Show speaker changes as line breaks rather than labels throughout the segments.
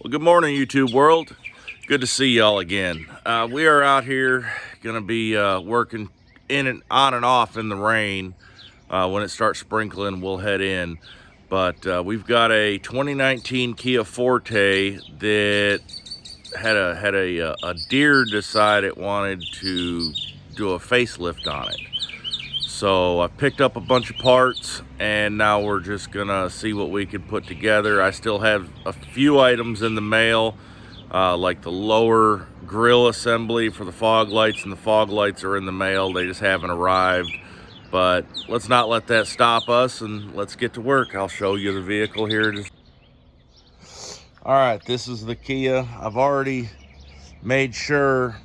Well, good morning, YouTube world. Good to see y'all again. We are out here going to be working in and on and off in the rain. When it starts sprinkling, we'll head in. But we've got a 2019 Kia Forte that had a deer decide it wanted to do a facelift on it. So I picked up a bunch of parts and now we're just gonna see what we can put together. I still have a few items in the mail, like the lower grill assembly for the fog lights, and the fog lights are in the mail. They just haven't arrived. But let's not let that stop us and let's get to work. I'll show you the vehicle here. All right, this is the Kia. I've already made sure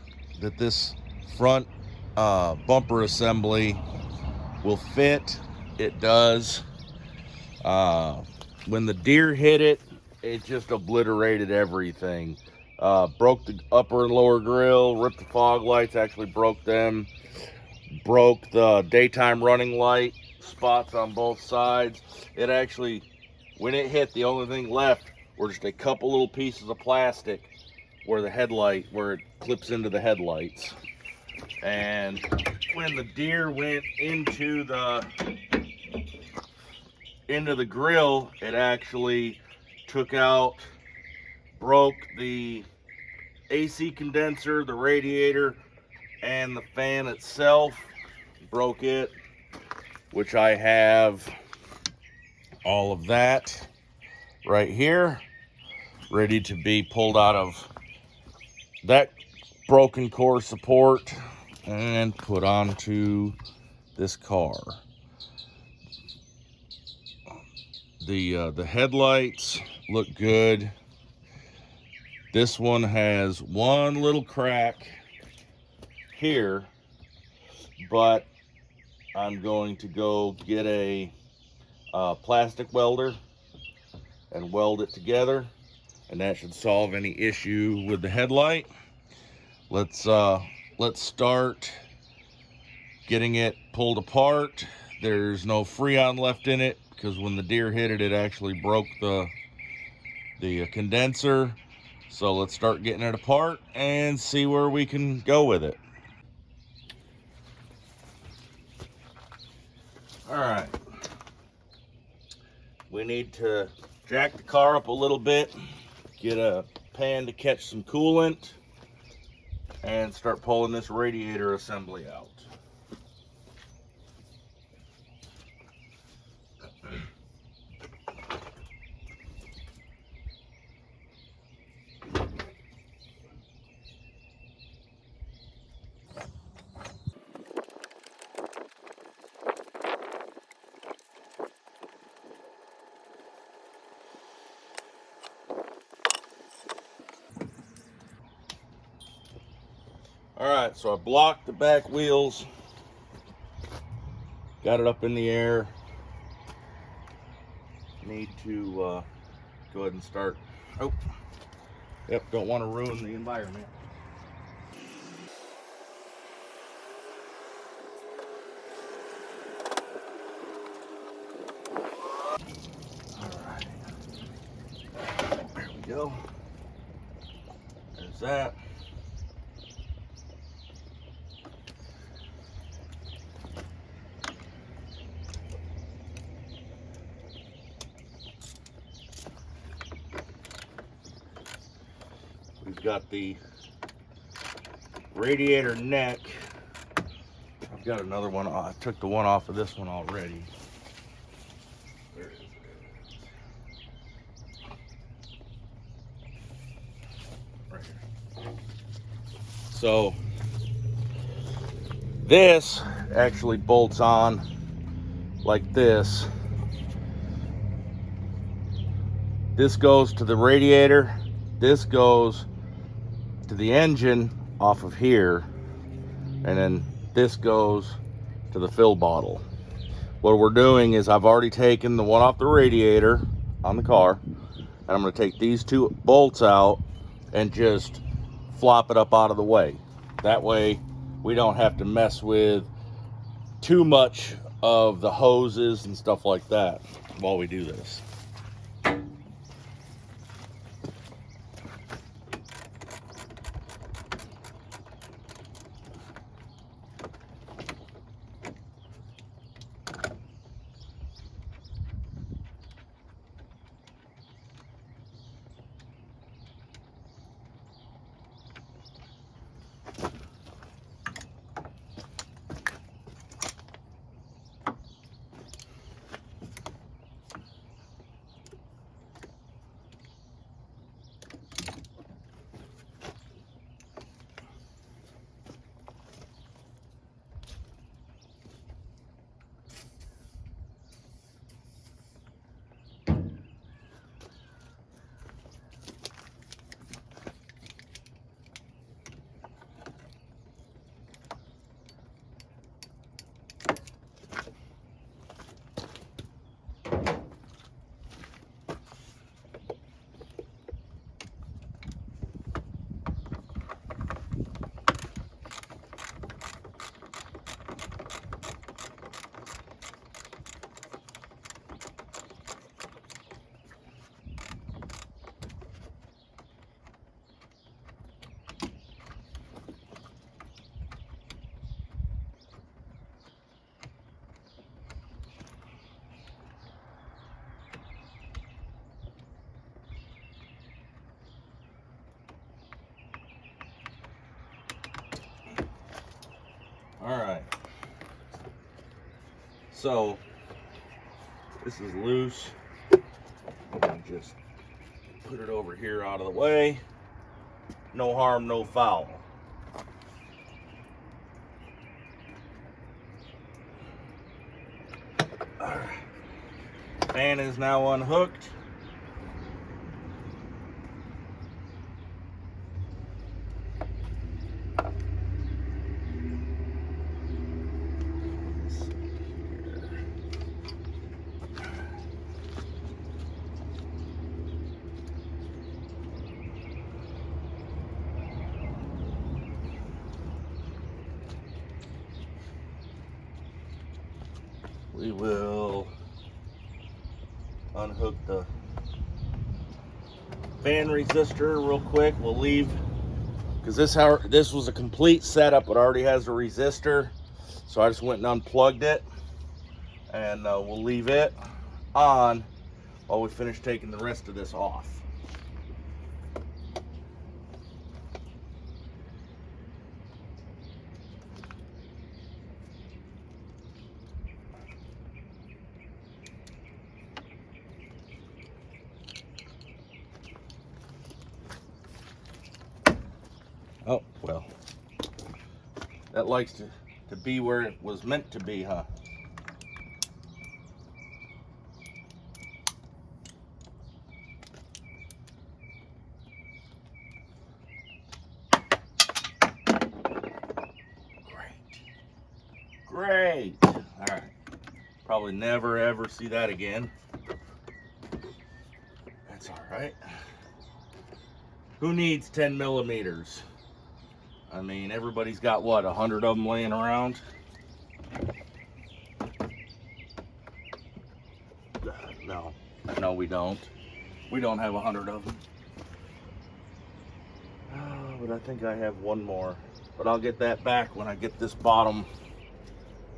that this front bumper assembly will fit. It does. When the deer hit it, it just obliterated everything. Broke the upper and lower grill, ripped the fog lights, actually broke them, broke the daytime running light spots on both sides. It actually, when it hit, the only thing left were just a couple little pieces of plastic where it clips into the headlights. And when the deer went into the grill, it actually broke the AC condenser, the radiator, and the fan itself. Broke it, which I have all of that right here, ready to be pulled out of that broken core support and put onto this car. The headlights look good. This one has one little crack here, but I'm going to go get a plastic welder and weld it together, and that should solve any issue with the headlight. Let's start getting it pulled apart. There's no Freon left in it because when the deer hit it, it actually broke the condenser. So let's start getting it apart and see where we can go with it. All right. We need to jack the car up a little bit, get a pan to catch some coolant, and start pulling this radiator assembly out. All right, so I blocked the back wheels, got it up in the air. Need to go ahead and start. Oh, yep, don't want to ruin the environment. All right, there we go. There's that. We've got the radiator neck. I've got another one. I took the one off of this one already. Where is it? Right here. So this actually bolts on like this. This goes to the radiator. This goes to the engine off of here, and then this goes to the fill bottle. What we're doing is I've already taken the one off the radiator on the car, and I'm going to take these two bolts out and just flop it up out of the way. That way we don't have to mess with too much of the hoses and stuff like that while we do this. So this is loose. I'll just put it over here out of the way. No harm, no foul. Fan is now unhooked. We will unhook the fan resistor real quick. We'll leave, because this was a complete setup. It already has a resistor, so I just went and unplugged it, and we'll leave it on while we finish taking the rest of this off. Oh, well, that likes to be where it was meant to be, huh? Great. All right. Probably never ever see that again. That's all right. Who needs 10 millimeters? I mean, everybody's got what, 100 of them laying around? No, we don't. We don't have 100 of them. But I think I have one more. But I'll get that back when I get this bottom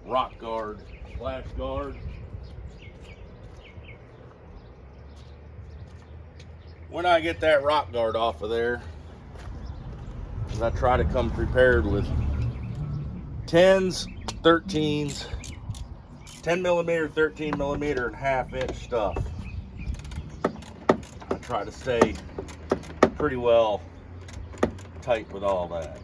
rock guard, splash guard. When I get that rock guard off of there, I try to come prepared with 10s, 13s, 10 millimeter, 13 millimeter, and half-inch stuff. I try to stay pretty well tight with all that.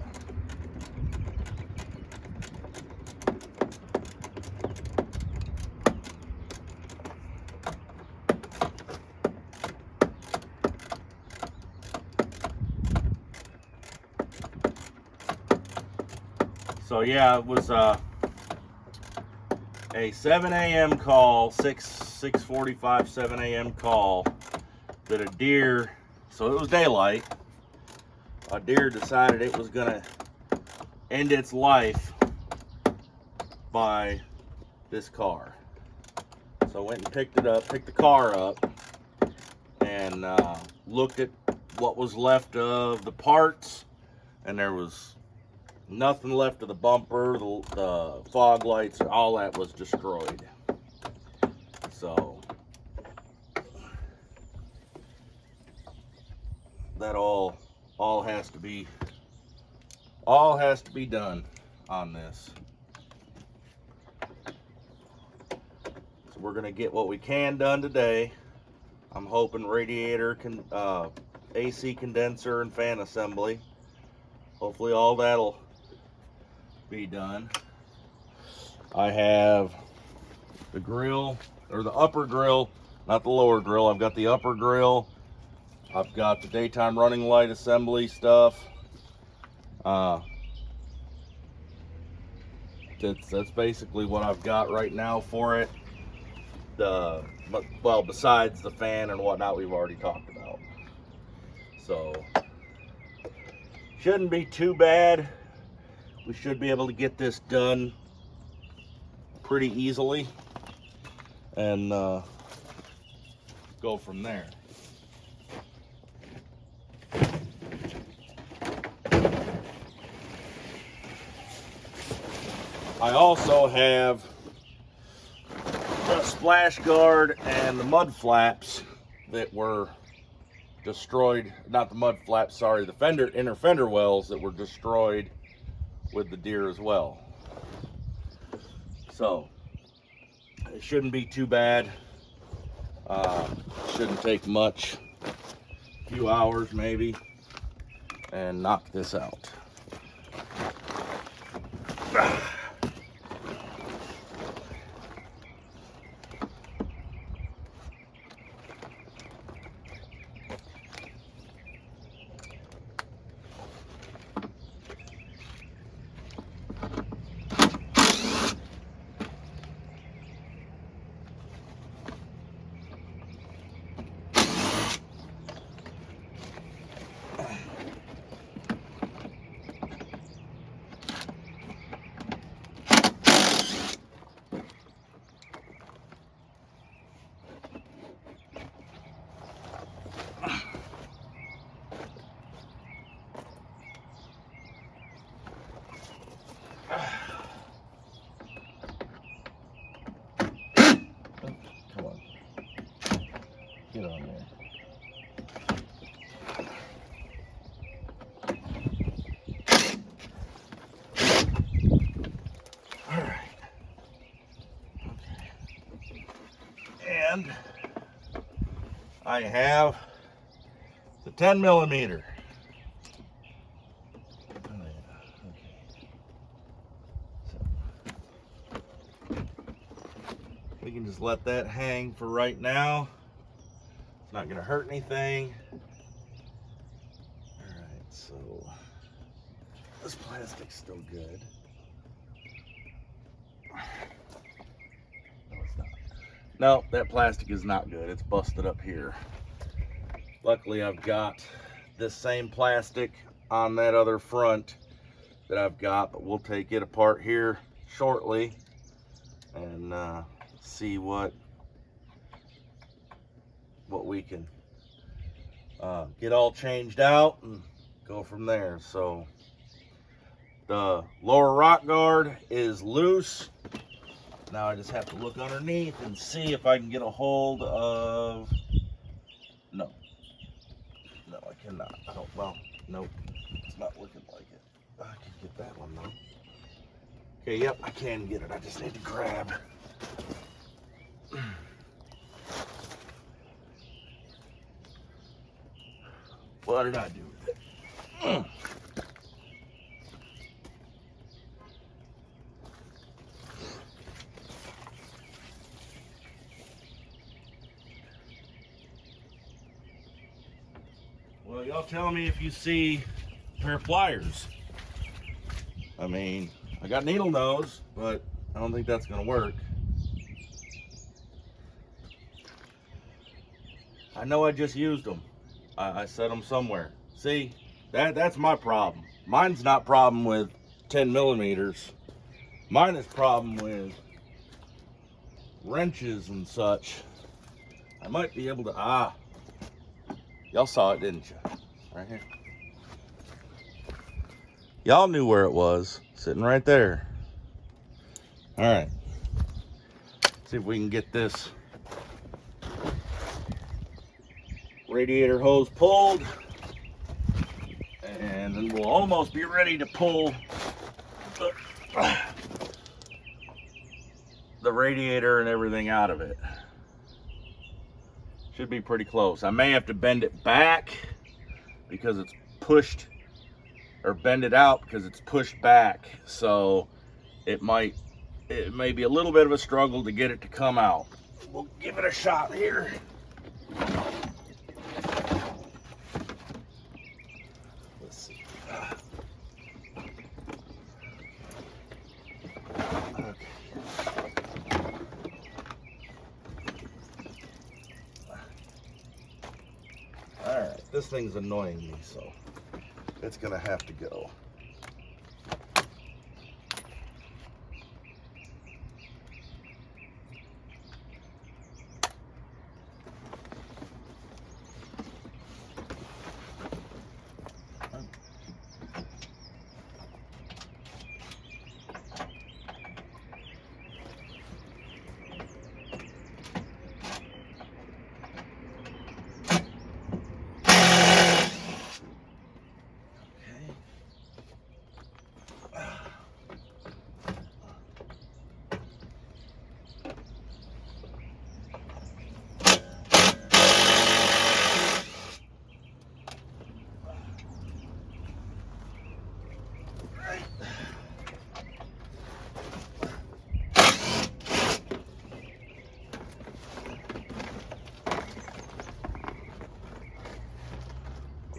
So yeah, it was a 7 a.m. call, 6:45, 7 a.m. call that a deer, so it was daylight, a deer decided it was gonna end its life by this car. So I went and picked the car up, and looked at what was left of the parts, and there was nothing left of the bumper, the fog lights, all that was destroyed. So that all has to be done on this. So we're gonna get what we can done today. I'm hoping radiator, AC condenser, and fan assembly. Hopefully all that'll be done. I have the grill, or the upper grill, not the lower grill. I've got the upper grill. I've got the daytime running light assembly stuff. That's basically what I've got right now for it. Well, besides the fan and whatnot we've already talked about. So shouldn't be too bad. We should be able to get this done pretty easily and go from there. I also have the splash guard and the mud flaps that were destroyed, not the mud flaps, sorry, the inner fender wells that were destroyed with the deer as well. So it shouldn't be too bad. Shouldn't take much, a few hours maybe, and knock this out. Come on, get on there. All right. Okay. And I have the 10 millimeter. We can just let that hang for right now. It's not going to hurt anything. All right, so this plastic's still good. No, it's not. No, that plastic is not good. It's busted up here. Luckily, I've got this same plastic on that other front that I've got, but we'll take it apart here shortly and see what we can get all changed out and go from there. So the lower rock guard is loose. Now I just have to look underneath and see if I can get a hold of, no, I cannot. I don't, well, nope, it's not looking like it. I can get that one though. Okay, yep, I can get it. I just need to grab. What did I do with it? Well, y'all tell me if you see a pair of pliers. I mean, I got needle nose, but I don't think that's gonna work. I know I just used them. I set them somewhere. See, that's my problem. Mine's not problem with 10 millimeters. Mine is problem with wrenches and such. I might be able to, y'all saw it, didn't you? Right here. Y'all knew where it was, sitting right there. All right, see if we can get this radiator hose pulled, and then we'll almost be ready to pull the radiator and everything out of it. Should be pretty close. I may have to bend it back because it's pushed, or bend it out because it's pushed back. So it may be a little bit of a struggle to get it to come out. We'll give it a shot here. Let's see. Okay. All right, this thing's annoying me, so it's gonna have to go.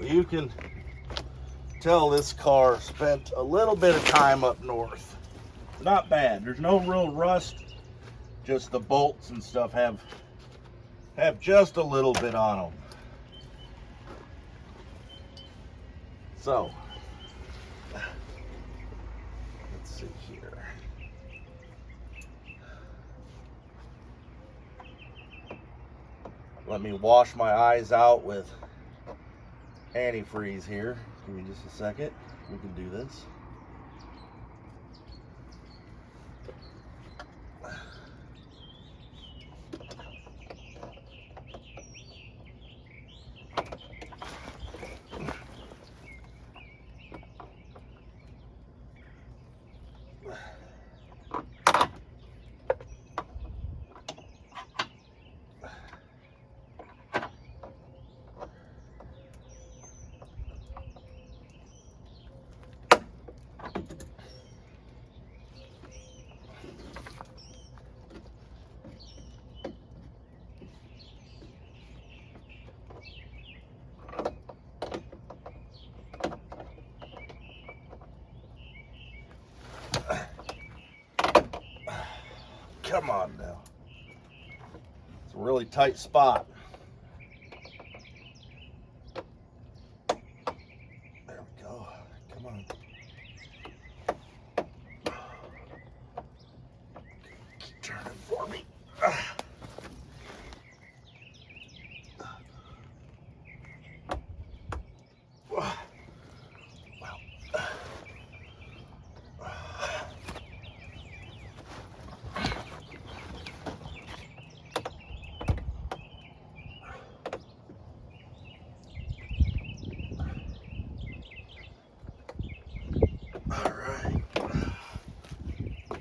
You can tell this car spent a little bit of time up north. Not bad. There's no real rust. Just the bolts and stuff have just a little bit on them. So, let's see here. Let me wash my eyes out with antifreeze here. Give me just a second. We can do this. Come on now. It's a really tight spot. There we go. Come on. Keep turning for me.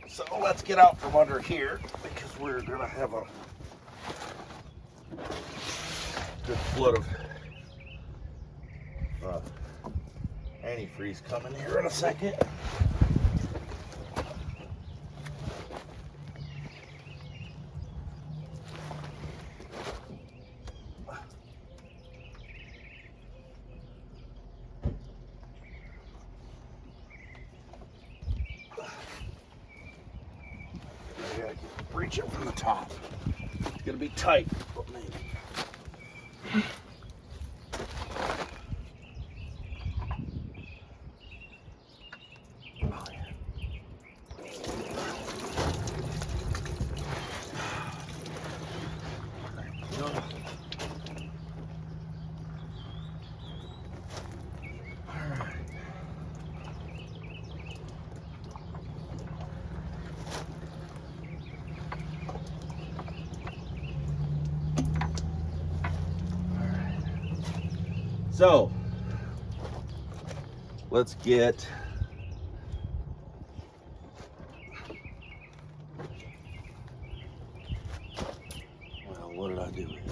So let's get out from under here because we're going to have a good flood of antifreeze coming here in a second. Reach it from the top. It's gonna be tight, but maybe. Oh, yeah. There we go. All right. So, let's get well, what did I do here?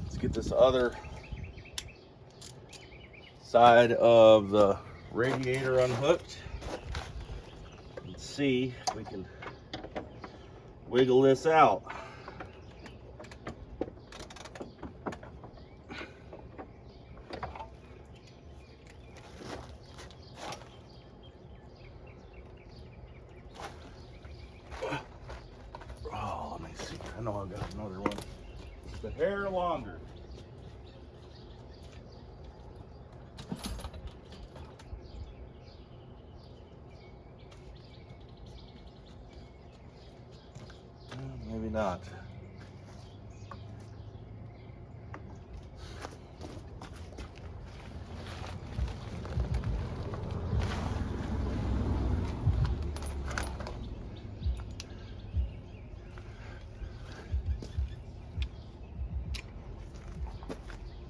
Let's get this other side of the radiator unhooked. See if we can wiggle this out. Oh, let me see. I know I've got another one. It's a hair longer. Maybe not.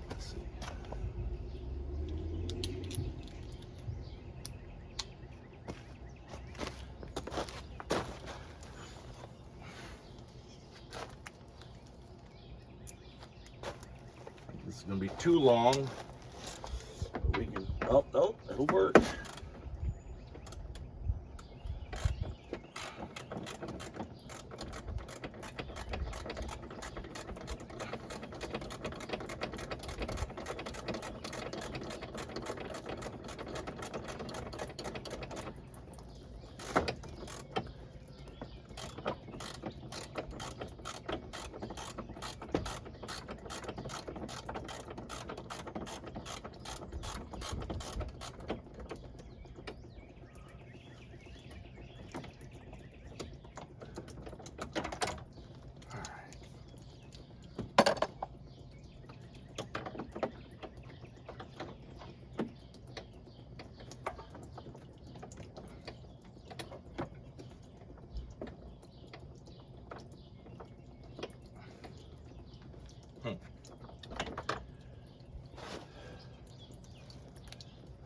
Let's see. This is going to be too long. But we can, oh, no, it'll work.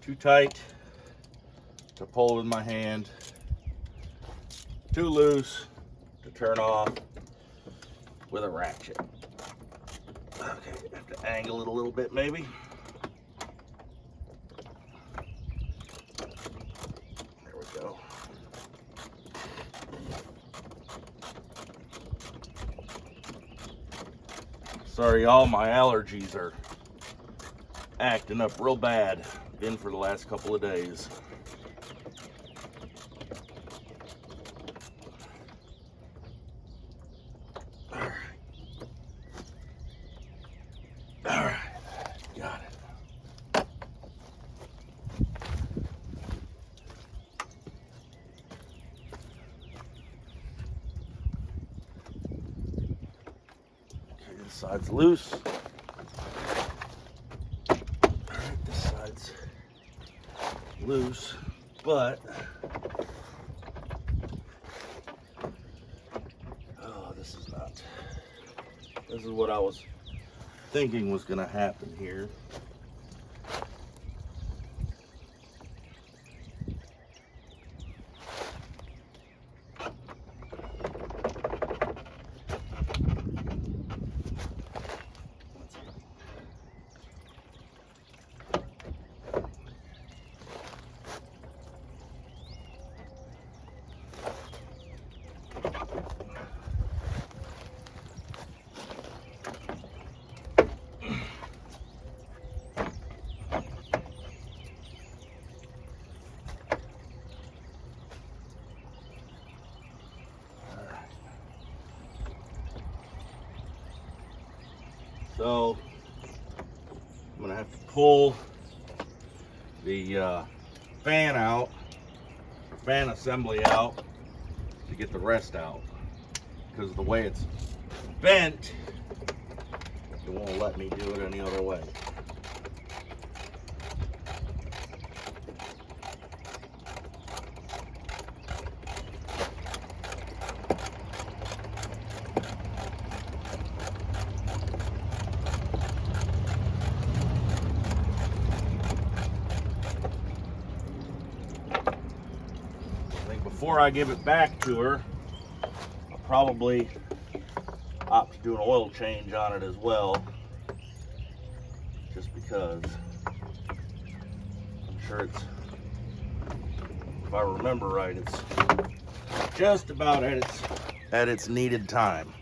Too tight to pull with my hand. Too loose to turn off with a ratchet. Okay, have to angle it a little bit maybe. There we go. Sorry, all my allergies are acting up real bad. Been for the last couple of days. All right, got it. Okay, this side's loose. Alright, this side's loose, but this is what I was thinking was gonna happen here. So I'm gonna have to pull the fan out, or fan assembly out, to get the rest out, because the way it's bent, it won't let me do it any other way. Before I give it back to her, I'll probably opt to do an oil change on it as well, just because I'm sure it's, if I remember right, it's just about at its needed time.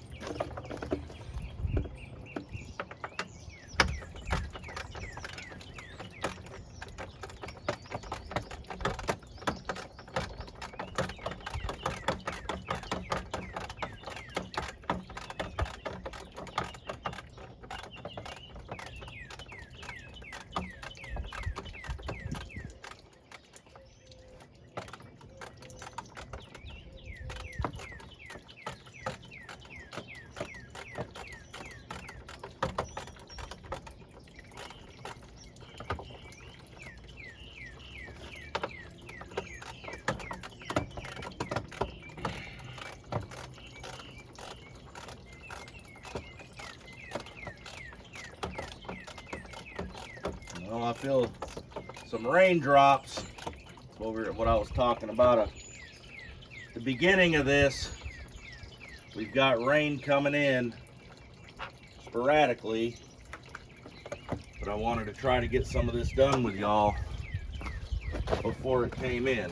Well, I feel some raindrops over what I was talking about. At the beginning of this, we've got rain coming in sporadically, but I wanted to try to get some of this done with y'all before it came in.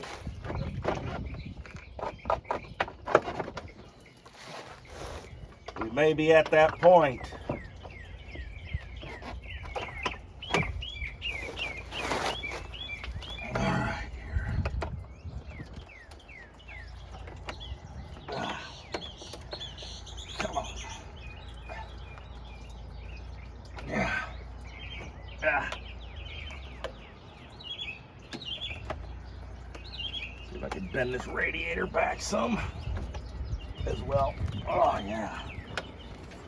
We may be at that point. See if I can bend this radiator back some as well. Oh yeah.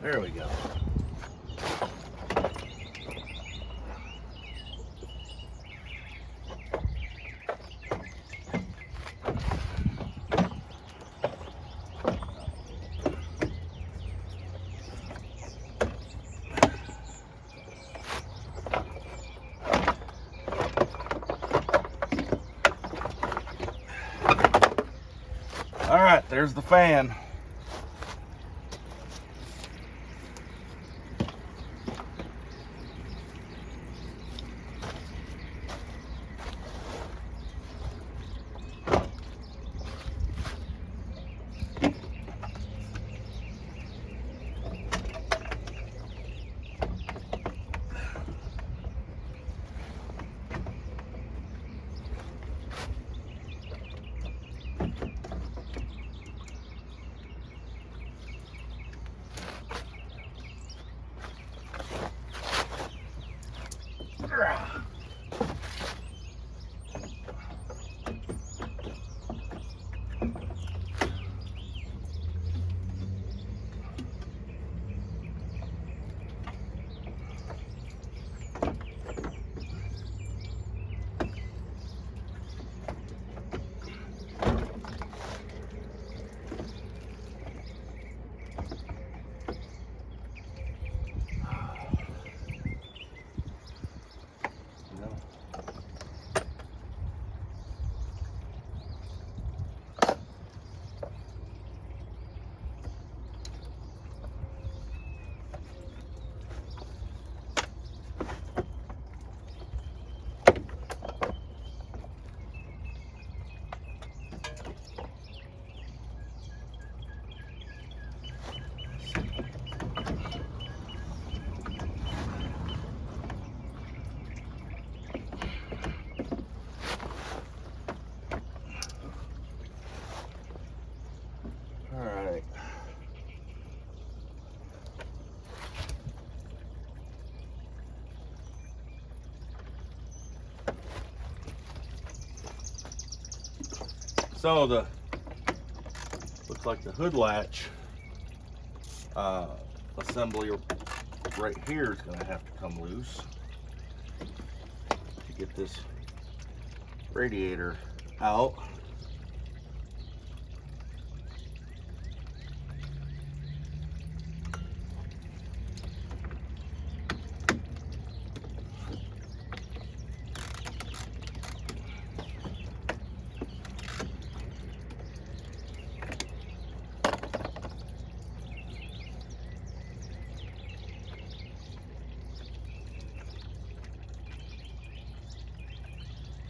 There we go. All right, there's the fan. All right. So looks like the hood latch assembly right here is going to have to come loose to get this radiator out.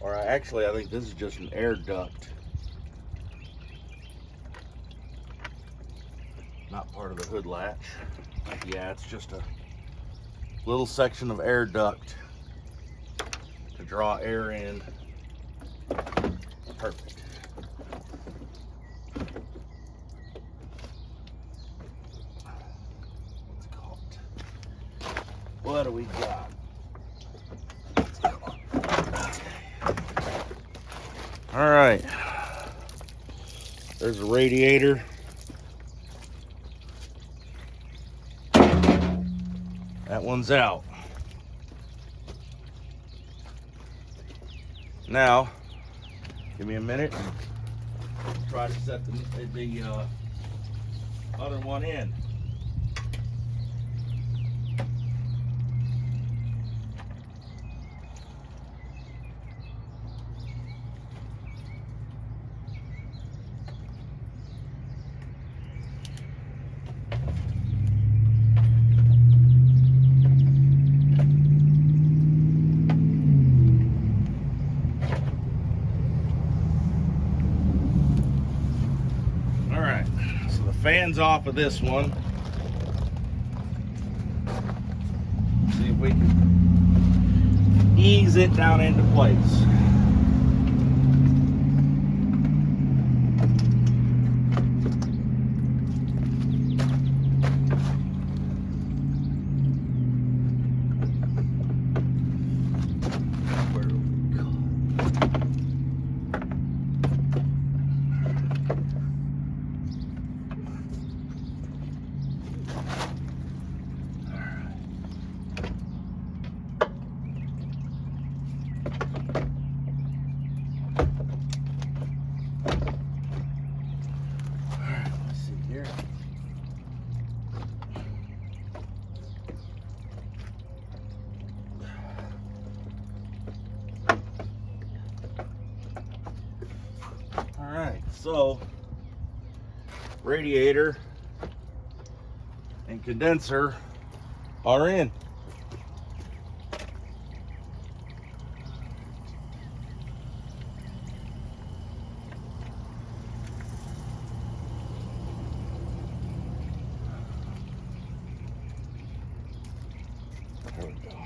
Or actually, I think this is just an air duct, not part of the hood latch. Yeah, it's just a little section of air duct to draw air in. Perfect. Let's call it. What do we got? All right, there's a radiator. That one's out. Now, give me a minute and try to set the other one in. Fans off of this one. See if we can ease it down into place. So radiator and condenser are in. There we go.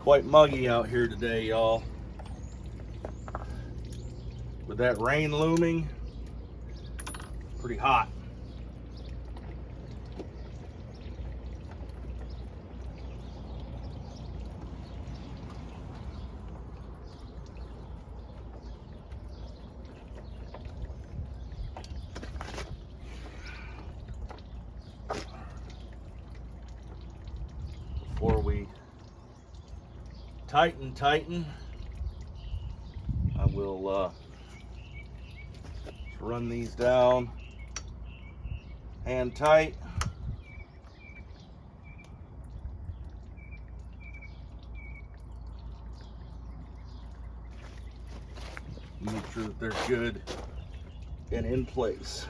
Quite muggy out here today, y'all. With that rain looming, pretty hot. Before we tighten, I will run these down hand tight. Make sure that they're good and in place.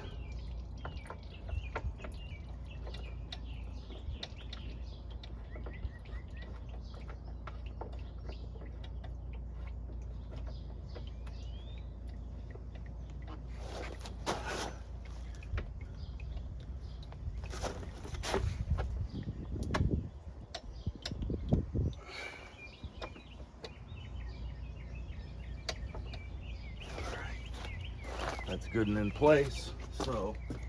That's good and in place. So let's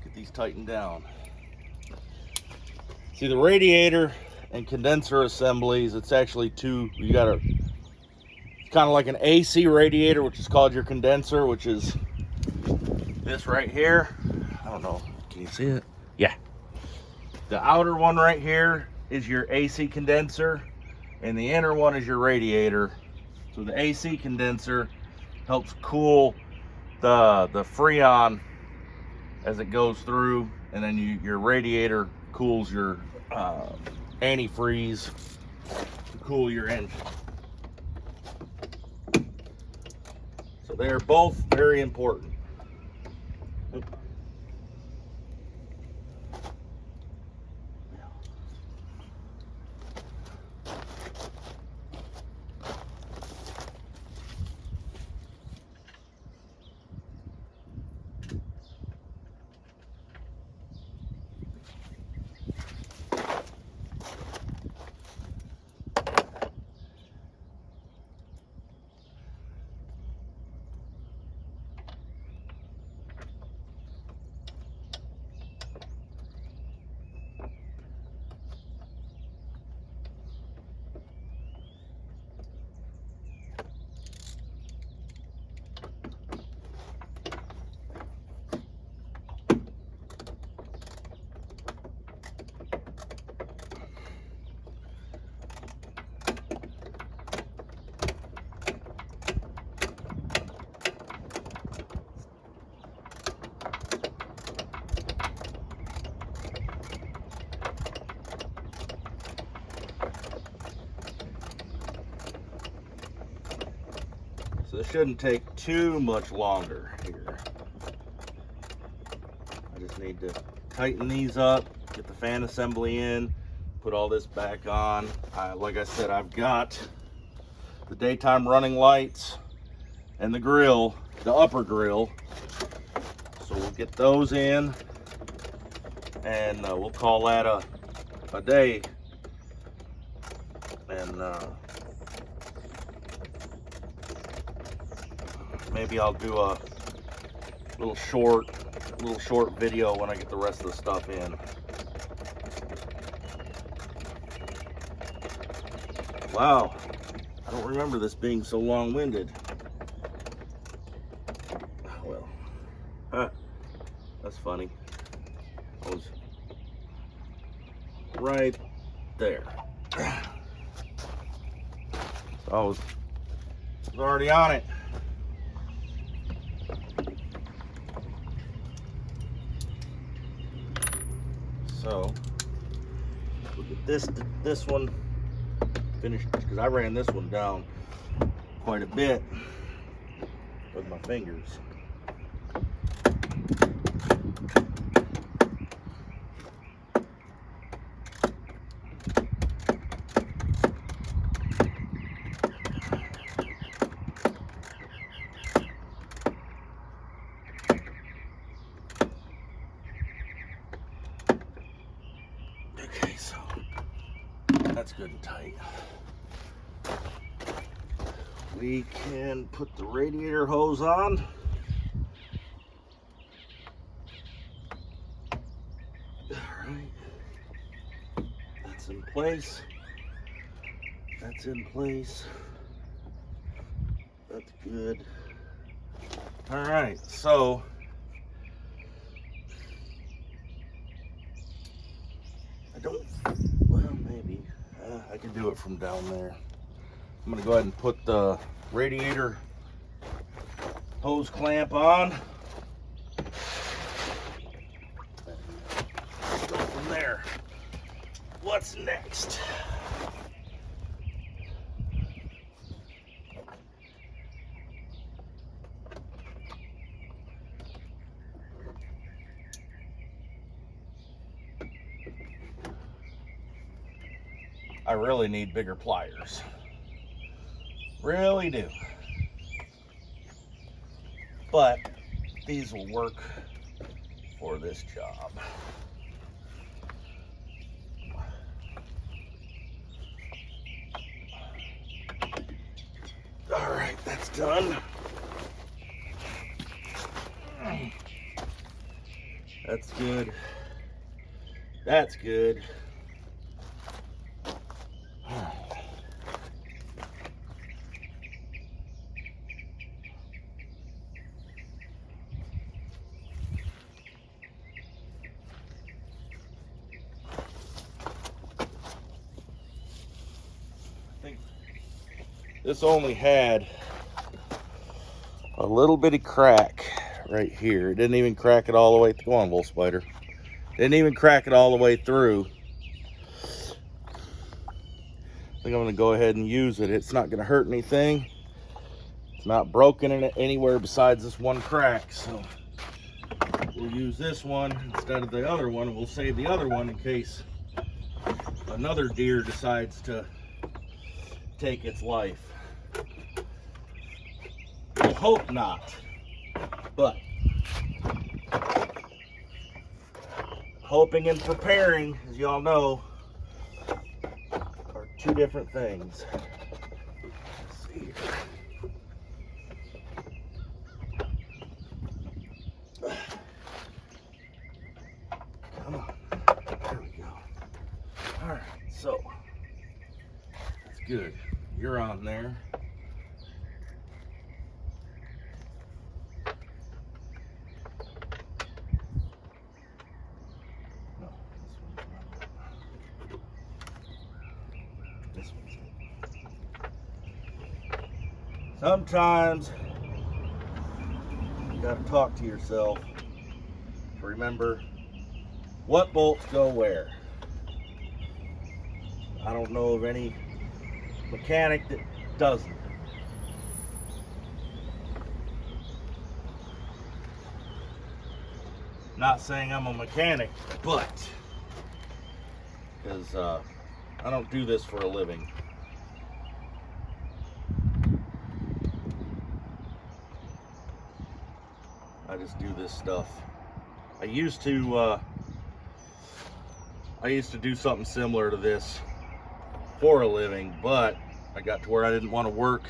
get these tightened down. See, the radiator and condenser assemblies, it's actually two. You got it's kind of like an AC radiator, which is called your condenser, which is this right here. I don't know, can you see it? Yeah. The outer one right here is your AC condenser, and the inner one is your radiator. So the AC condenser helps cool the Freon as it goes through, and then your radiator cools your antifreeze to cool your engine. So they're both very important. So this shouldn't take too much longer here. I just need to tighten these up, get the fan assembly in, put all this back on. Like I said, I've got the daytime running lights and the grill, the upper grill. So we'll get those in, and we'll call that a day. And maybe I'll do a little short video when I get the rest of the stuff in. Wow, I don't remember this being so long-winded. Well, that's funny. I was right there. So I was already on it. So we'll get this one finish, because I ran this one down quite a bit with my fingers. Okay, so that's good and tight. We can put the radiator hose on. Alright. That's in place. That's in place. That's good. Alright, so I don't, well, maybe I can do it from down there. I'm gonna go ahead and put the radiator hose clamp on. Go from there. What's next? I really need bigger pliers. Really do. But these will work for this job. All right, that's done. That's good. That's good. This only had a little bitty crack right here. It didn't even crack it all the way. Go on, Wolf Spider. Didn't even crack it all the way through. I think I'm gonna go ahead and use it. It's not gonna hurt anything. It's not broken in it anywhere besides this one crack. So we'll use this one instead of the other one. We'll save the other one in case another deer decides to take its life. I hope not, but hoping and preparing, as y'all know, are two different things. Let's see here. Come on, there we go. All right, so that's good. You're on there. Sometimes you gotta talk to yourself to remember what bolts go where. I don't know of any mechanic that doesn't. Not saying I'm a mechanic, but because I don't do this for a living. I just do this stuff. I used to do something similar to this for a living, but I got to where I didn't want to work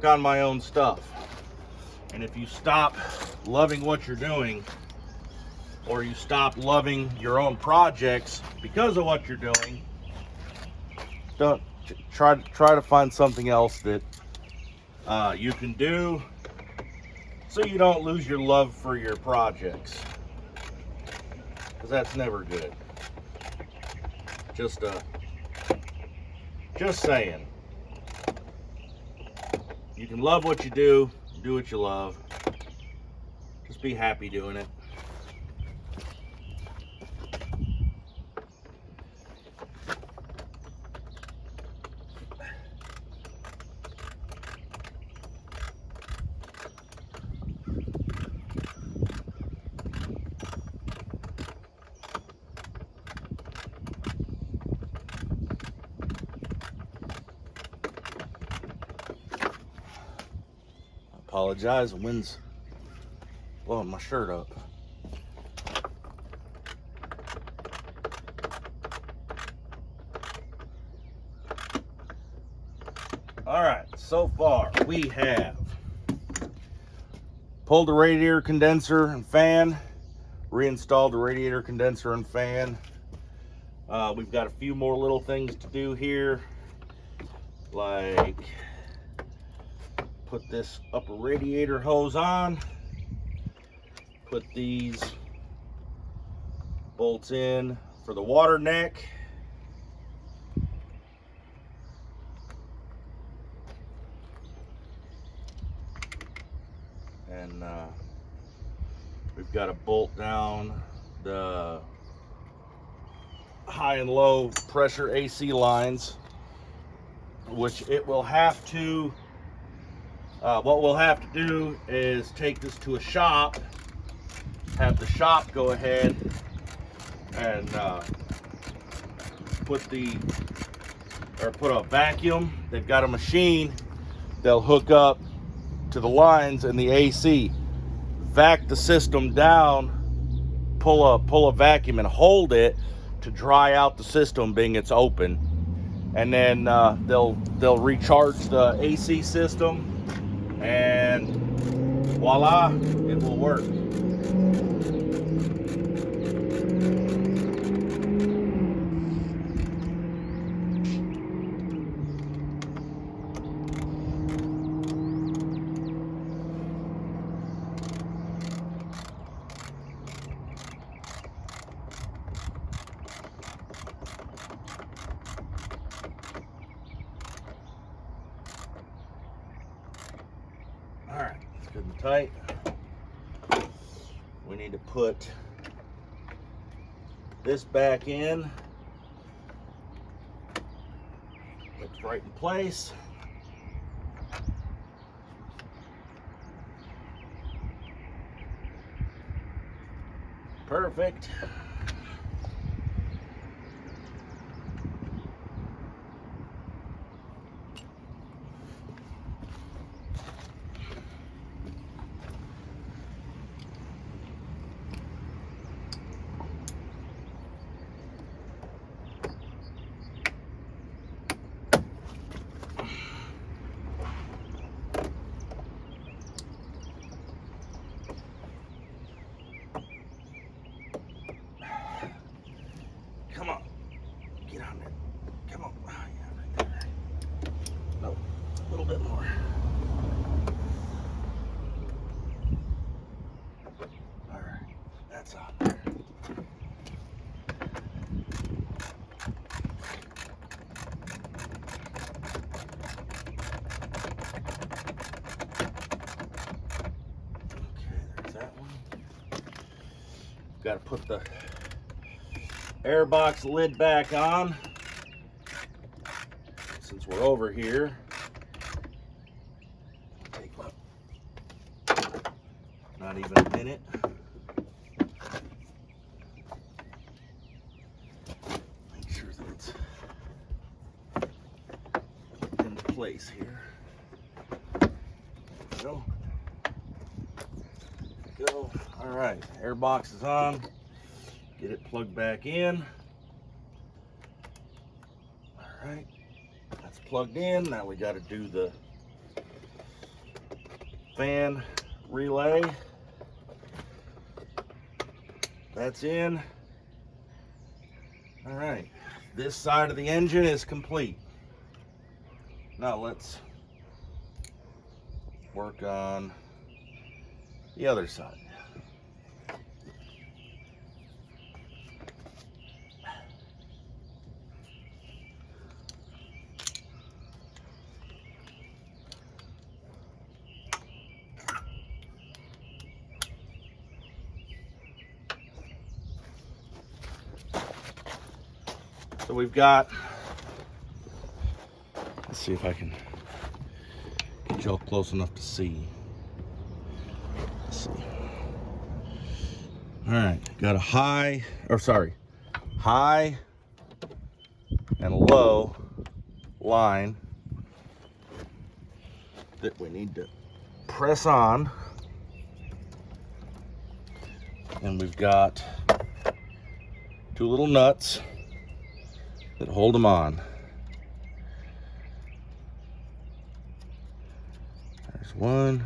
on my own stuff. And if you stop loving what you're doing, or you stop loving your own projects because of what you're doing, don't try to find something else that you can do, so you don't lose your love for your projects, because that's never good. Just saying. You can love what you do what you love. Just be happy doing it. Apologize, the wind's blowing my shirt up. All right, so far we have pulled the radiator condenser and fan, reinstalled the radiator condenser and fan. We've got a few more little things to do here, like put this upper radiator hose on, put these bolts in for the water neck, and we've got to bolt down the high and low pressure AC lines, which it will have to, what we'll have to do is take this to a shop, have the shop go ahead and put a vacuum. They've got a machine they'll hook up to the lines and the AC, vac the system down, pull a vacuum and hold it to dry out the system being it's open, and then they'll recharge the AC system, and voila, it will work. All right, it's good and tight. We need to put this back in. It's right in place. Perfect. Come on, get on there. Come on. Oh, yeah, right there. No, a little bit more. All right, that's on there. Okay, there's that one. Got to put the airbox lid back on since we're over here. Take not even a minute. Make sure that it's in place here. There we go. Go. All right, airbox is on. Get it plugged back in. All right, that's plugged in. Now we got to do the fan relay. That's in. All right, this side of the engine is complete. Now let's work on the other side. So we've got, let's see if I can get y'all close enough to see. Let's see. All right, got a high and low line that we need to press on, and we've got two little nuts that hold them on. There's one.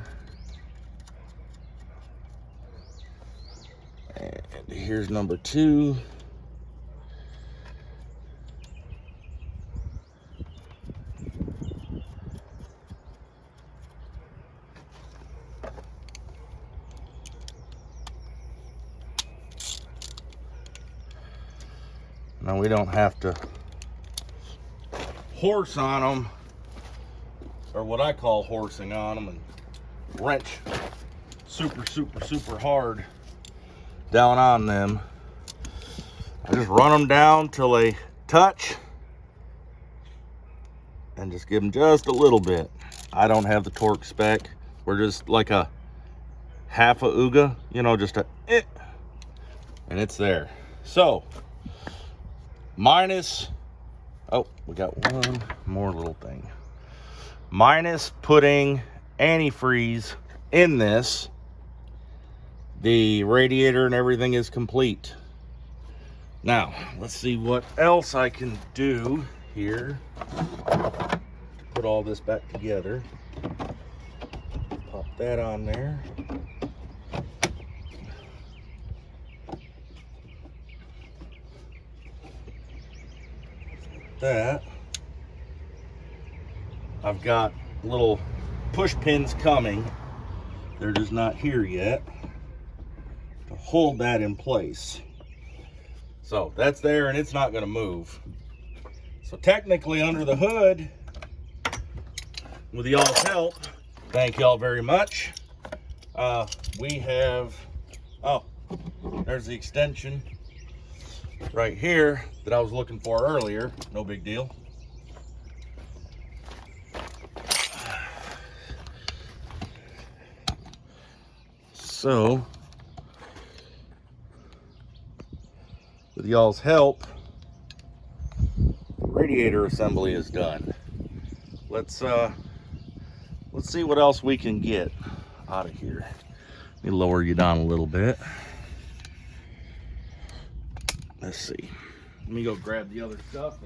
And here's number two. Now we don't have to horse on them, or what I call horsing on them, and wrench super hard down on them. I just run them down till they touch and just give them just a little bit. I don't have the torque spec. We're just like a half a ooga, you know, just a and it's there. So minus, oh, we got one more little thing. Minus putting antifreeze in this, the radiator and everything is complete. Now, let's see what else I can do here to put all this back together. Pop that on there. That. I've got little push pins coming. They're just not here yet to hold that in place. So that's there and it's not going to move. So technically under the hood, with y'all's help, thank y'all very much, we have, oh, there's the extension right here that I was looking for earlier. No big deal. So with y'all's help, radiator assembly is done. Let's see what else we can get out of here. Let me lower you down a little bit. Let's see. Let me go grab the other stuff.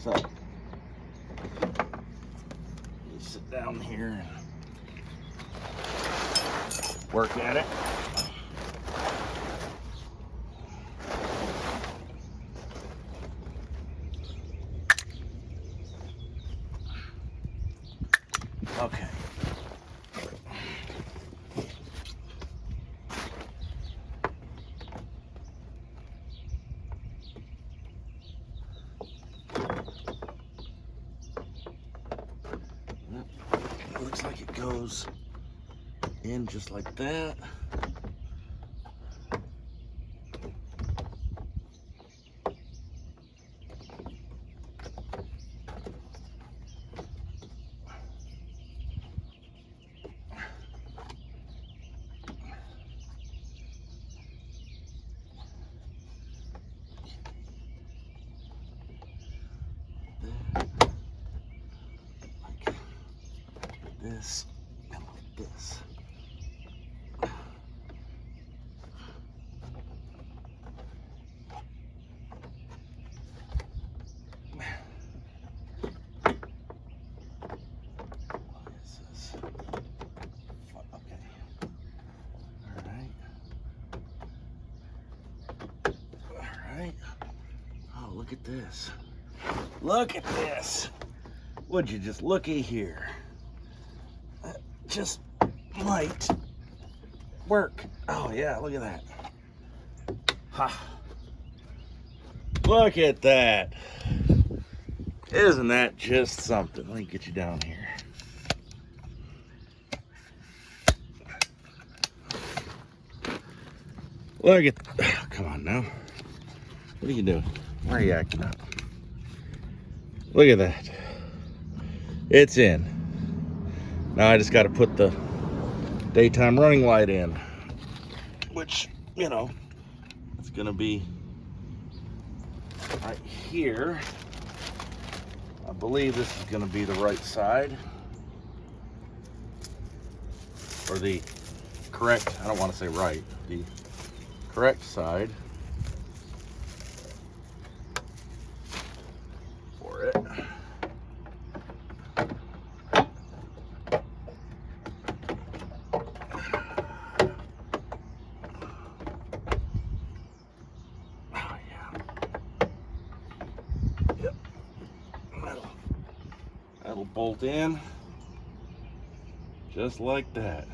So, let me sit down here and work at it. Okay. Looks like it goes in just like that. This and like this. Why is this fucking look at this. Look at this. Would you just looky here? That just might work. Oh yeah, look at that. Ha. Look at that. Isn't that just something? Let me get you down here. Look at, oh, come on now. What are you doing? Why are you acting up? Look at that. It's in. Now I just got to put the daytime running light in, which, you know, it's going to be right here. I believe this is going to be the right side, or the correct, I don't want to say right, the correct side for it. Oh yeah. Yep. That'll bolt in just like that.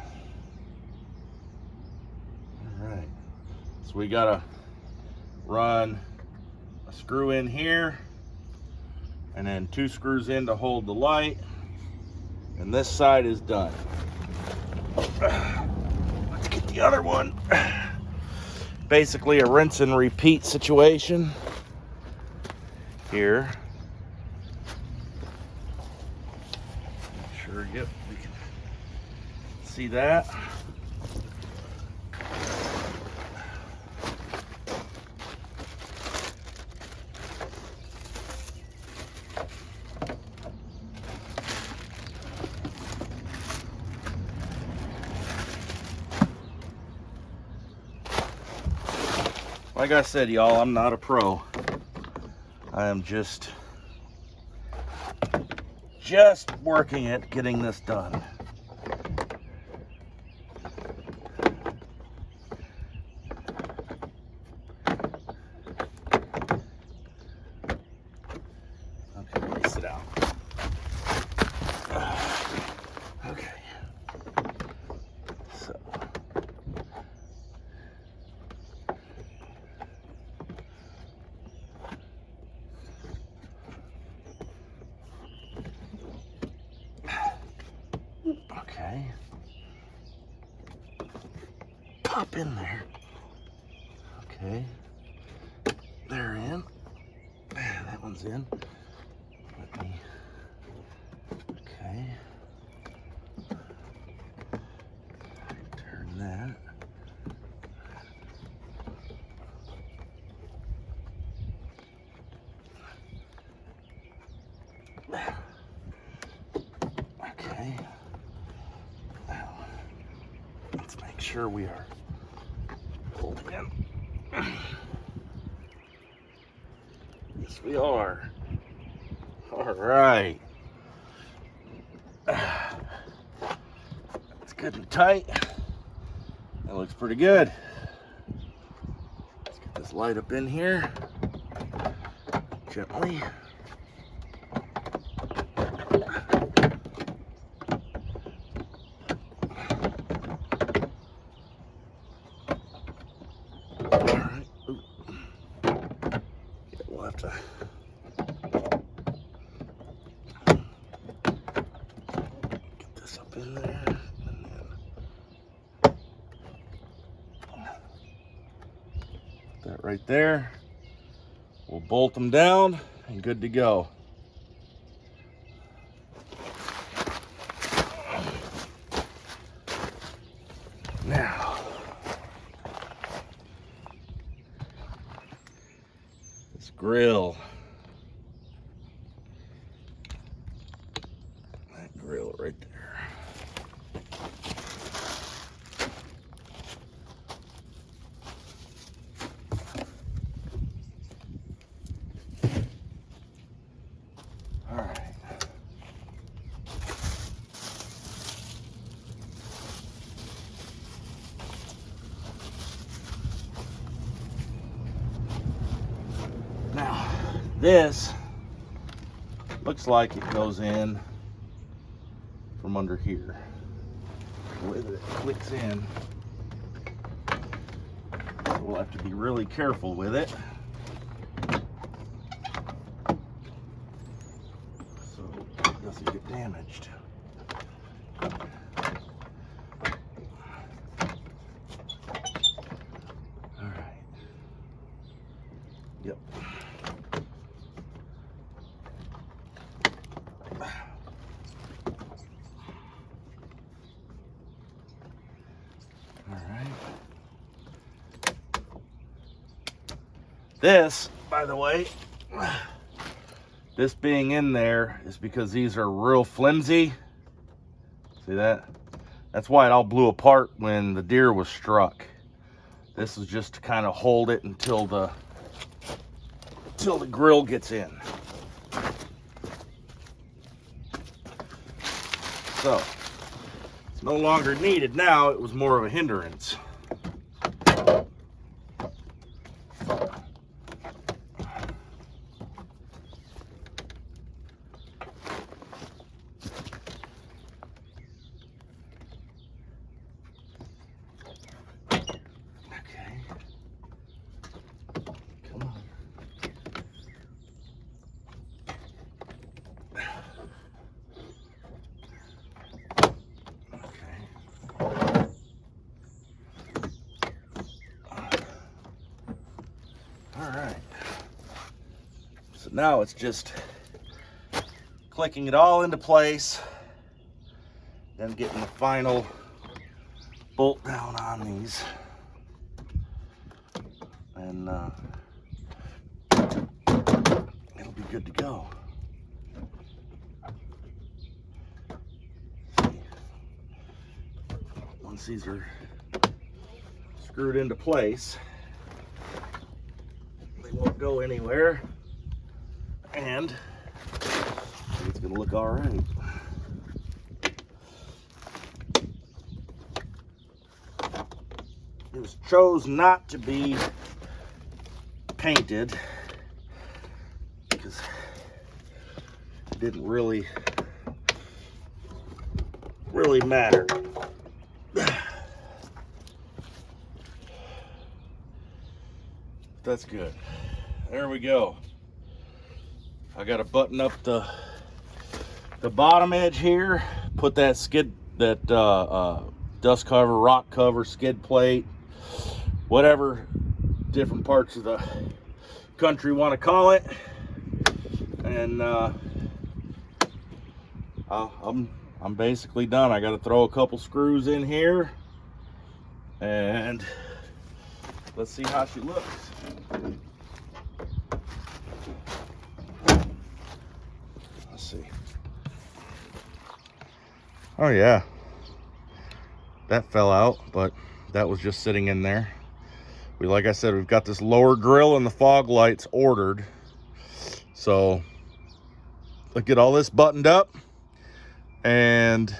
All right. So we gotta run a screw in here and then 2 screws in to hold the light, and this side is done. Let's get the other one. Basically a rinse and repeat situation here. Sure, yep, we can see that. Like I said, y'all, I'm not a pro. I am just working at getting this done. Okay, let me sit down. Okay. So. Okay. Pop in there. Okay. They're in. That one's in. Let me. Okay. Turn that. Okay. Now, let's make sure we are holding in. Yes, we are. All right. It's good and tight. That looks pretty good. Let's get this light up in here. Gently. Alright. Yeah, we'll have to get this up in there. And then put that right there. We'll bolt them down and good to go. Now, this grill. That grill right there. This looks like it goes in from under here. The way that it clicks in. So we'll have to be really careful with it. So it doesn't get damaged. Alright. Yep. This, by the way, this being in there is because these are real flimsy. See that? That's why it all blew apart when the deer was struck. This is just to kind of hold it until the grill gets in. So, it's no longer needed now. It was more of a hindrance. So now it's just clicking it all into place, then getting the final bolt down on these, and it'll be good to go. See, once these are screwed into place, they won't go anywhere. And it's gonna look all right. It was chose not to be painted because it didn't really matter. That's good. There we go. I got to button up the bottom edge here, put that dust cover, rock cover, skid plate, whatever different parts of the country want to call it, and I'm basically done. I got to throw a couple screws in here, and let's see how she looks. See. Oh yeah, that fell out, but that was just sitting in there. Like I said, we've got this lower grill and the fog lights ordered, so let's get all this buttoned up, and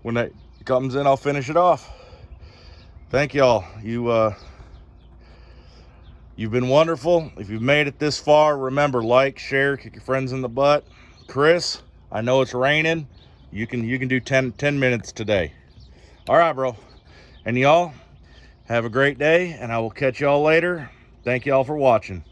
when that comes in, I'll finish it off. Thank y'all. You've been wonderful. If you've made it this far, remember, like, share, kick your friends in the butt. Chris, I know it's raining. You can do 10 minutes today. All right, bro. And y'all, have a great day, and I will catch y'all later. Thank y'all for watching.